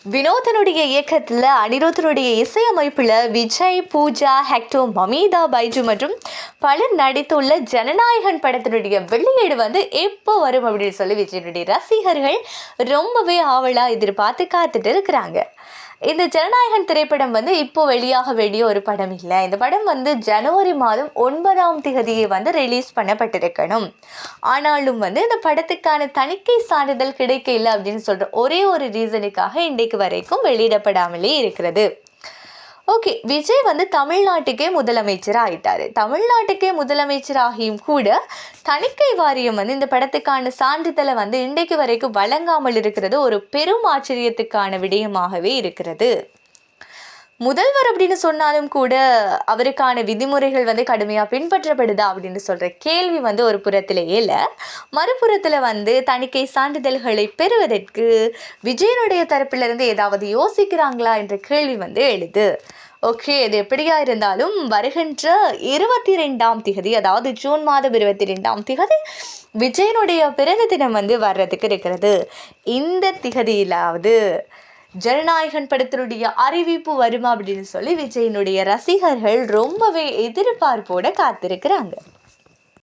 வினோதனுடைய இயக்கத்தில் அனிருத்தனுடைய இசையமைப்பில் விஜய், பூஜா, ஹெக்டோ, மமிதா பைஜு மற்றும் பலர் நடித்துள்ள ஜனநாயகன் படத்தினுடைய வெளியீடு எப்போ வரும் அப்படின்னு சொல்லி விஜயனுடைய ரசிகர்கள் ரொம்பவே ஆவலாக எதிர்பார்த்து காத்துட்டு இருக்கிறாங்க. இந்த ஜனநாயகன் திரைப்படம் இப்போ வெளியாக வேண்டிய ஒரு படம் இல்லை. இந்த படம் ஜனவரி மாதம் 9ஆம் தேதியே ரிலீஸ் பண்ணப்பட்டிருக்கணும். ஆனாலும் இந்த படத்துக்கான தணிக்கை சான்றிதழ் கிடைக்க இல்லை அப்படின்னு சொல்ற ஒரே ஒரு ரீசனுக்காக இன்றைக்கு வரைக்கும் வெளியிடப்படாமலே இருக்கிறது. ஓகே, விஜய் தமிழ்நாட்டுக்கே முதலமைச்சர் ஆயிட்டாரு. தமிழ்நாட்டுக்கே முதலமைச்சர் ஆகியும் கூட தணிக்கை வாரியம் இந்த படத்துக்கான சான்றிதழை இன்றைக்கு வரைக்கும் வழங்காமல் இருக்கிறது ஒரு பெரும் ஆச்சரியத்துக்கான விடயமாகவே இருக்கிறது. முதல்வர் அப்படின்னு சொன்னாலும் கூட அவருக்கான விதிமுறைகள் கடுமையா பின்பற்றப்படுதா அப்படின்னு சொல்ற கேள்வி ஒரு புறத்திலேயே இல்லை. மறுபுறத்துல தணிக்கை சான்றிதழ்களை பெறுவதற்கு விஜயனுடைய தரப்பிலிருந்து ஏதாவது யோசிக்கிறாங்களா என்ற கேள்வி எழுது. ஓகே, இது எப்படியா இருந்தாலும் வருகின்ற 22ஆம் தேதி, அதாவது ஜூன் மாதம் 22ஆம் தேதி விஜயனுடைய பிறந்த தினம் வர்றதுக்கு இருக்கிறது. இந்த திகதியிலாவது ஜனநாயகன் படத்தினுடைய அறிவிப்பு வருமா அப்படின்னு சொல்லி விஜயனுடைய ரசிகர்கள் ரொம்பவே எதிர்பார்ப்போட காத்திருக்கிறாங்க.